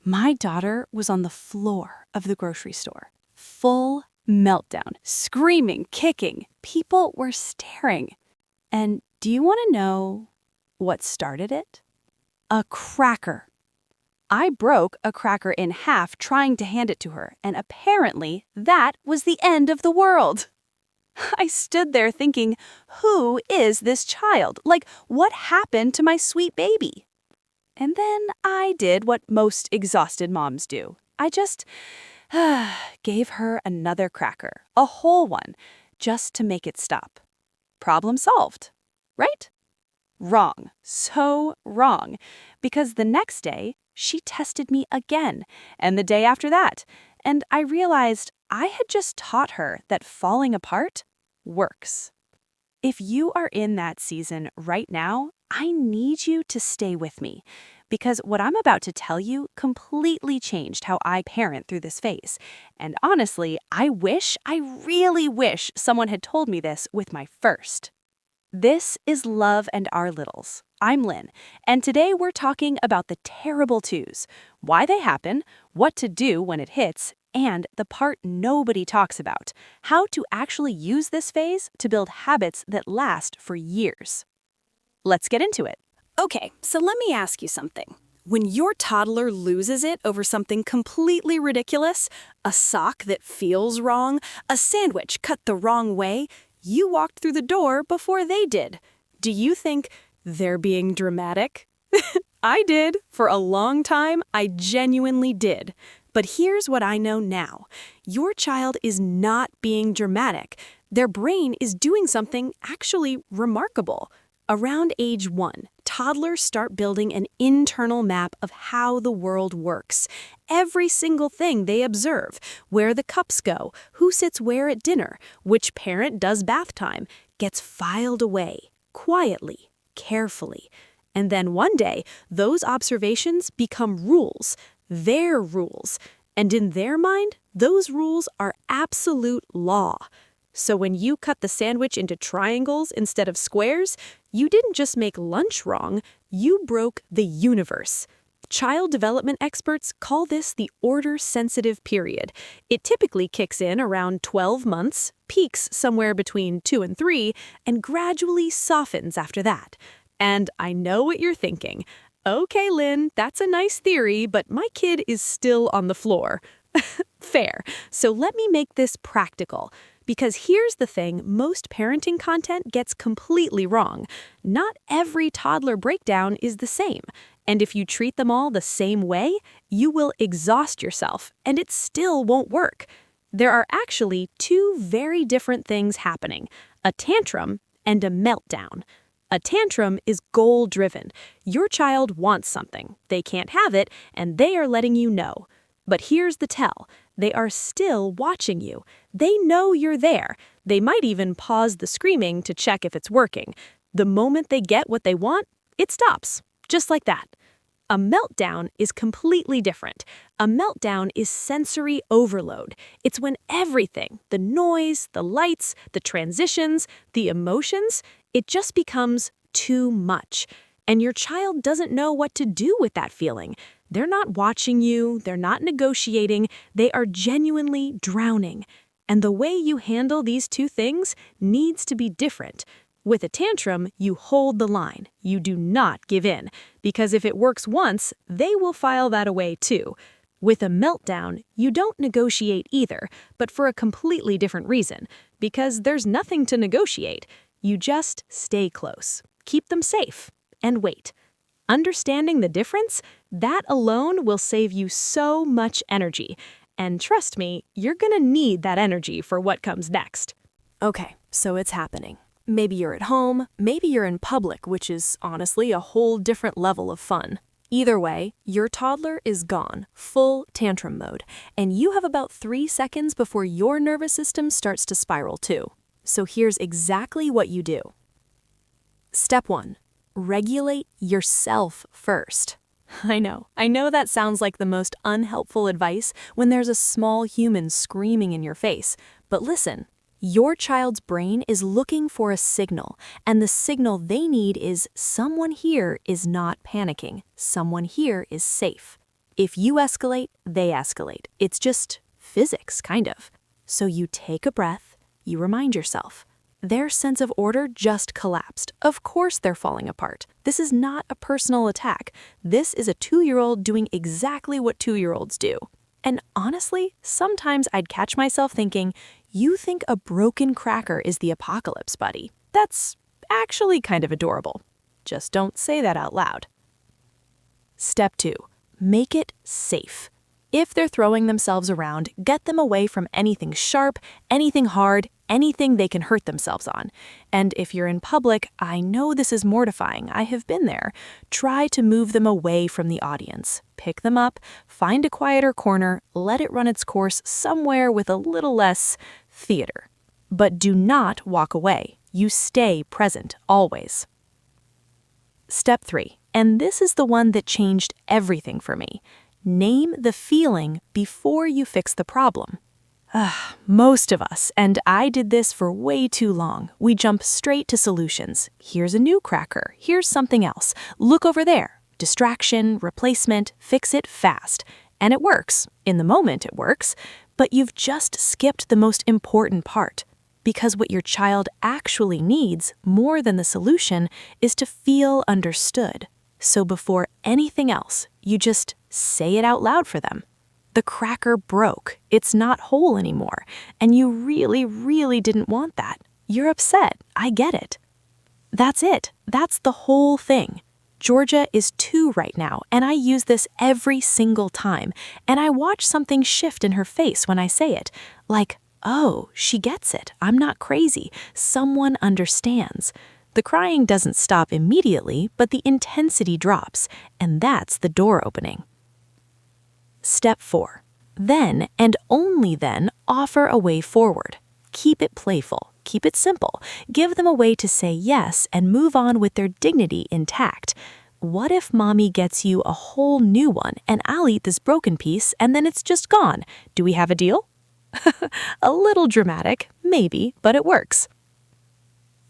My daughter was on the floor of the grocery store, full meltdown, screaming, kicking. People were staring. And do you want to know what started it? A cracker. I broke a cracker in half trying to hand it to her, and apparently that was the end of the world. I stood there thinking, who is this child? Like, what happened to my sweet baby? And then I did what most exhausted moms do. I just gave her another cracker, a whole one, just to make it stop. Problem solved, right? Wrong. So wrong. Because the next day, she tested me again, and the day after that. And I realized I had just taught her that falling apart works. If you are in that season right now, I need you to stay with me, because what I'm about to tell you completely changed how I parent through this phase. And honestly, I really wish someone had told me this with my first. This is Love and Our Littles. I'm Lynn, and today we're talking about the terrible twos, why they happen, what to do when it hits, and the part nobody talks about, how to actually use this phase to build habits that last for years. Let's get into it. Okay, so let me ask you something. When your toddler loses it over something completely ridiculous, a sock that feels wrong, a sandwich cut the wrong way, you walked through the door before they did. Do you think they're being dramatic? I did. For a long time, I genuinely did. But here's what I know now. Your child is not being dramatic. Their brain is doing something actually remarkable. Around age 1, toddlers start building an internal map of how the world works. Every single thing they observe, where the cups go, who sits where at dinner, which parent does bath time, gets filed away, quietly, carefully. And then one day, those observations become rules, their rules. And in their mind, those rules are absolute law. So when you cut the sandwich into triangles instead of squares, you didn't just make lunch wrong, you broke the universe. Child development experts call this the order-sensitive period. It typically kicks in around 12 months, peaks somewhere between 2 and 3, and gradually softens after that. And I know what you're thinking. Okay, Lynn, that's a nice theory, but my kid is still on the floor. Fair. So let me make this practical. Because here's the thing most parenting content gets completely wrong. Not every toddler breakdown is the same. And if you treat them all the same way, you will exhaust yourself, and it still won't work. There are actually two very different things happening, a tantrum and a meltdown. A tantrum is goal-driven. Your child wants something, they can't have it, and they are letting you know. But here's the tell. They are still watching you. They know you're there. They might even pause the screaming to check if it's working. The moment they get what they want, it stops. Just like that. A meltdown is completely different. A meltdown is sensory overload. It's when everything, the noise, the lights, the transitions, the emotions, it just becomes too much. And your child doesn't know what to do with that feeling. They're not watching you, they're not negotiating, they are genuinely drowning. And the way you handle these two things needs to be different. With a tantrum, you hold the line. You do not give in. Because if it works once, they will file that away too. With a meltdown, you don't negotiate either, but for a completely different reason. Because there's nothing to negotiate. You just stay close. Keep them safe. And wait. Understanding the difference, that alone will save you so much energy. And trust me, you're gonna need that energy for what comes next. Okay, so it's happening. Maybe you're at home, maybe you're in public, which is honestly a whole different level of fun. Either way, your toddler is gone, full tantrum mode, and you have about 3 seconds before your nervous system starts to spiral too. So here's exactly what you do. Step 1. Regulate yourself first. I know that sounds like the most unhelpful advice when there's a small human screaming in your face. But listen, your child's brain is looking for a signal, and the signal they need is someone here is not panicking, someone here is safe. If you escalate, they escalate. It's just physics, kind of. So you take a breath, you remind yourself. Their sense of order just collapsed. Of course they're falling apart. This is not a personal attack. This is a 2-year-old doing exactly what 2-year-olds do. And honestly, sometimes I'd catch myself thinking, you think a broken cracker is the apocalypse, buddy. That's actually kind of adorable. Just don't say that out loud. Step 2. Make it safe. If they're throwing themselves around, get them away from anything sharp, anything hard, anything they can hurt themselves on. And if you're in public, I know this is mortifying. I have been there. Try to move them away from the audience. Pick them up, find a quieter corner, let it run its course somewhere with a little less theater. But do not walk away. You stay present, always. Step 3, and this is the one that changed everything for me. Name the feeling before you fix the problem. Most of us, and I did this for way too long, we jump straight to solutions. Here's a new cracker. Here's something else. Look over there. Distraction, replacement, fix it fast. And it works. In the moment, it works. But you've just skipped the most important part. Because what your child actually needs, more than the solution, is to feel understood. So before anything else, you just say it out loud for them. The cracker broke. It's not whole anymore. And you really, really didn't want that. You're upset. I get it. That's it. That's the whole thing. Georgia is 2 right now, and I use this every single time. And I watch something shift in her face when I say it. Like, oh, she gets it. I'm not crazy. Someone understands. The crying doesn't stop immediately, but the intensity drops, and that's the door opening. Step 4. Then, and only then, offer a way forward. Keep it playful. Keep it simple. Give them a way to say yes and move on with their dignity intact. What if mommy gets you a whole new one, and I'll eat this broken piece, and then it's just gone? Do we have a deal? A little dramatic, maybe, but it works.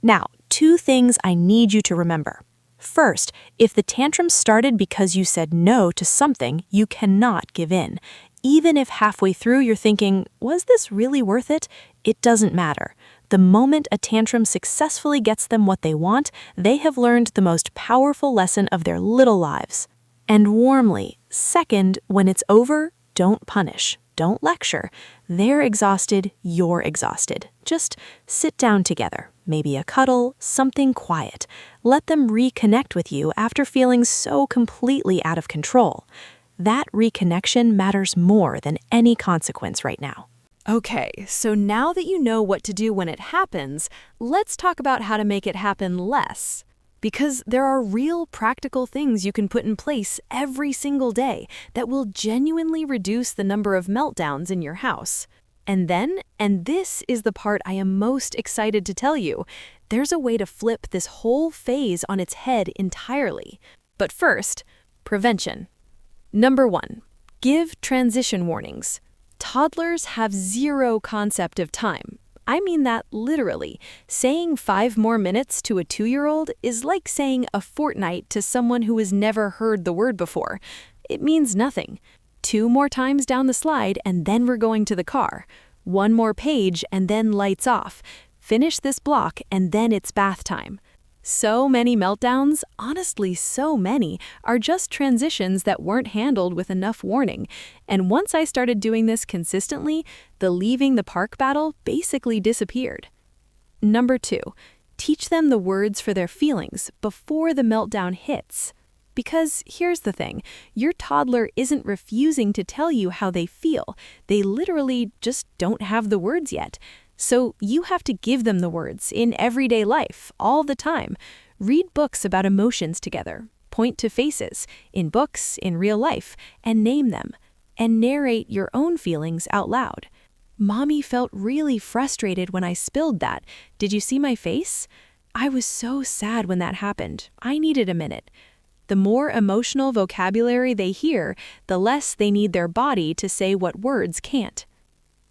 Now, 2 things I need you to remember. First, if the tantrum started because you said no to something, you cannot give in. Even if halfway through you're thinking, was this really worth it? It doesn't matter. The moment a tantrum successfully gets them what they want, they have learned the most powerful lesson of their little lives. And warmly, second, when it's over, don't punish. Don't lecture. They're exhausted, you're exhausted. Just sit down together. Maybe a cuddle, something quiet. Let them reconnect with you after feeling so completely out of control. That reconnection matters more than any consequence right now. Okay, so now that you know what to do when it happens, let's talk about how to make it happen less. Because there are real practical things you can put in place every single day that will genuinely reduce the number of meltdowns in your house. And then, and this is the part I am most excited to tell you, there's a way to flip this whole phase on its head entirely. But first, prevention. Number 1, give transition warnings. Toddlers have 0 concept of time. I mean that literally. Saying 5 more minutes to a 2-year-old is like saying a fortnight to someone who has never heard the word before. It means nothing. 2 more times down the slide and then we're going to the car. 1 more page and then lights off. Finish this block and then it's bath time. So many meltdowns, honestly so many, are just transitions that weren't handled with enough warning. And once I started doing this consistently, the leaving the park battle basically disappeared. Number 2, teach them the words for their feelings before the meltdown hits. Because here's the thing, your toddler isn't refusing to tell you how they feel. They literally just don't have the words yet. So you have to give them the words in everyday life, all the time. Read books about emotions together, point to faces, in books, in real life, and name them. And narrate your own feelings out loud. Mommy felt really frustrated when I spilled that. Did you see my face? I was so sad when that happened. I needed a minute. The more emotional vocabulary they hear, the less they need their body to say what words can't.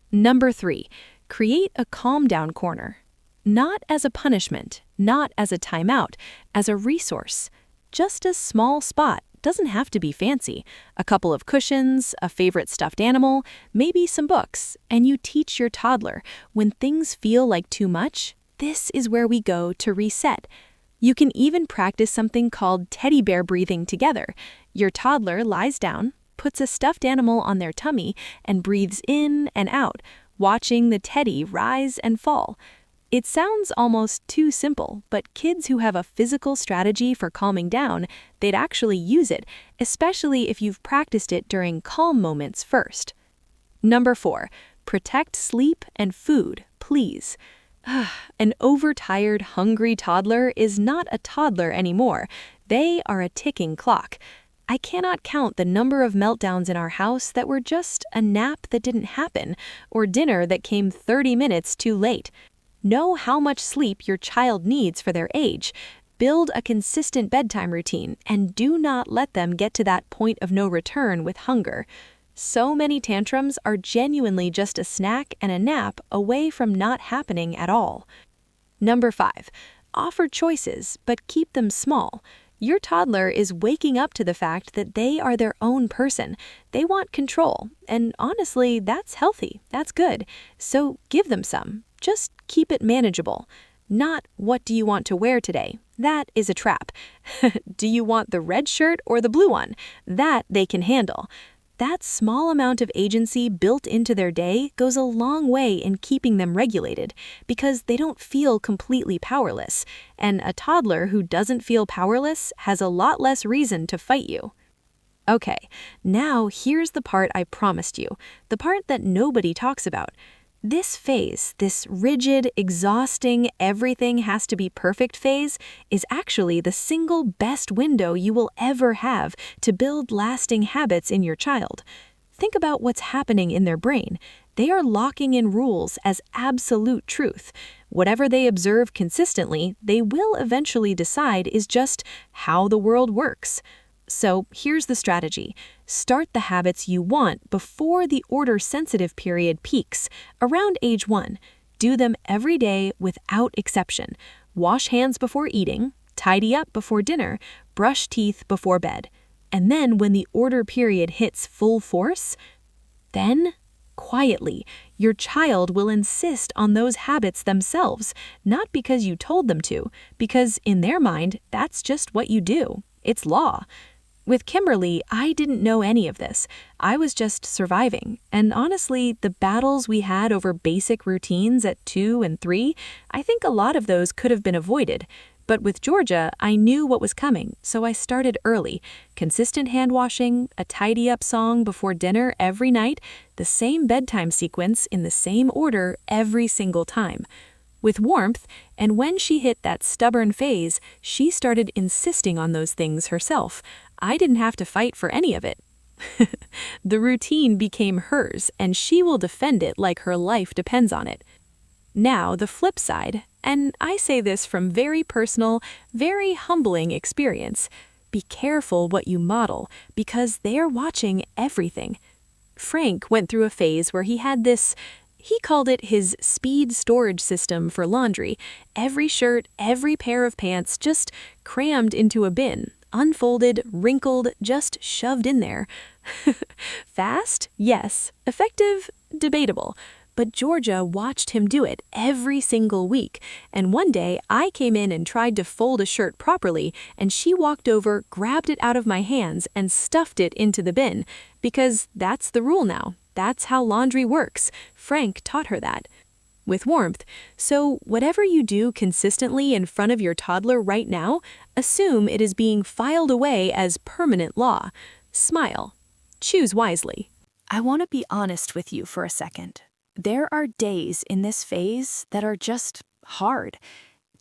Number 3. Create a calm down corner. Not as a punishment, not as a timeout, as a resource. Just a small spot, doesn't have to be fancy. A couple of cushions, a favorite stuffed animal, maybe some books, and you teach your toddler, when things feel like too much, this is where we go to reset. You can even practice something called teddy bear breathing together. Your toddler lies down, puts a stuffed animal on their tummy, and breathes in and out, watching the teddy rise and fall. It sounds almost too simple, but kids who have a physical strategy for calming down, they'd actually use it, especially if you've practiced it during calm moments first. Number 4, protect sleep and food, please. An overtired, hungry toddler is not a toddler anymore. They are a ticking clock. I cannot count the number of meltdowns in our house that were just a nap that didn't happen, or dinner that came 30 minutes too late. Know how much sleep your child needs for their age. Build a consistent bedtime routine, and do not let them get to that point of no return with hunger. So many tantrums are genuinely just a snack and a nap away from not happening at all. Number 5, offer choices, but keep them small. Your toddler is waking up to the fact that they are their own person. They want control, and honestly, that's healthy, that's good. So give them some. Just keep it manageable. Not, what do you want to wear today? That is a trap. Do you want the red shirt or the blue one? That they can handle. That small amount of agency built into their day goes a long way in keeping them regulated, because they don't feel completely powerless, and a toddler who doesn't feel powerless has a lot less reason to fight you. Okay, now here's the part I promised you, the part that nobody talks about. This phase, this rigid, exhausting, everything has to be perfect phase, is actually the single best window you will ever have to build lasting habits in your child. Think about what's happening in their brain. They are locking in rules as absolute truth. Whatever they observe consistently, they will eventually decide is just how the world works. So here's the strategy. Start the habits you want before the order-sensitive period peaks, around age 1. Do them every day without exception. Wash hands before eating, tidy up before dinner, brush teeth before bed. And then when the order period hits full force, then, quietly, your child will insist on those habits themselves, not because you told them to, because in their mind, that's just what you do. It's law. With Kimberly, I didn't know any of this. I was just surviving, and honestly, the battles we had over basic routines at 2 and 3, I think a lot of those could have been avoided. But with Georgia, I knew what was coming, so I started early. Consistent hand washing, a tidy-up song before dinner every night, the same bedtime sequence in the same order every single time. With warmth, and when she hit that stubborn phase, she started insisting on those things herself. I didn't have to fight for any of it. The routine became hers, and she will defend it like her life depends on it. Now, the flip side, and I say this from very personal, very humbling experience, be careful what you model, because they're watching everything. Frank went through a phase where he had this, he called it his speed storage system for laundry. Every shirt, every pair of pants just crammed into a bin. Unfolded, wrinkled, just shoved in there. Fast? Yes. Effective? Debatable. But Georgia watched him do it every single week, and one day I came in and tried to fold a shirt properly, and she walked over, grabbed it out of my hands, and stuffed it into the bin, because that's the rule now. That's how laundry works. Frank taught her that. With warmth. So whatever you do consistently in front of your toddler right now, assume it is being filed away as permanent law. Smile. Choose wisely. I want to be honest with you for a second. There are days in this phase that are just hard.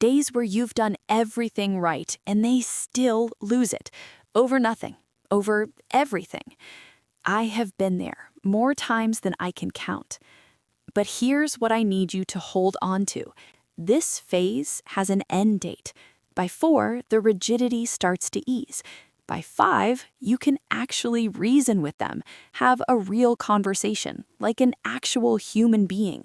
Days where you've done everything right and they still lose it. Over nothing. Over everything. I have been there more times than I can count. But here's what I need you to hold on to. This phase has an end date. By 4, the rigidity starts to ease. By 5, you can actually reason with them, have a real conversation, like an actual human being.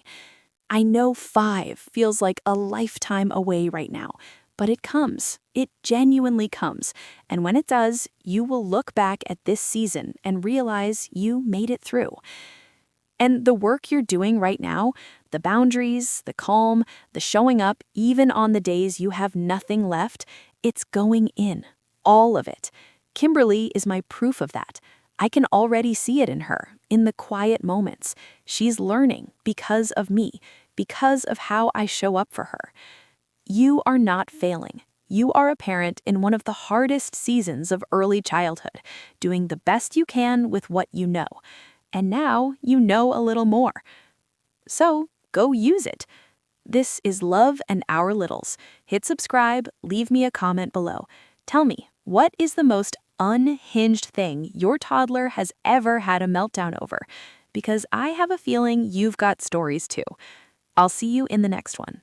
I know 5 feels like a lifetime away right now, But it comes. It genuinely comes. And when it does, you will look back at this season and realize you made it through. And the work you're doing right now, the boundaries, the calm, the showing up, even on the days you have nothing left, it's going in. All of it. Kimberly is my proof of that. I can already see it in her, in the quiet moments. She's learning because of me, because of how I show up for her. You are not failing. You are a parent in one of the hardest seasons of early childhood, doing the best you can with what you know. And now you know a little more. So go use it. This is Love and Our Littles. Hit subscribe, leave me a comment below. Tell me, what is the most unhinged thing your toddler has ever had a meltdown over? Because I have a feeling you've got stories too. I'll see you in the next one.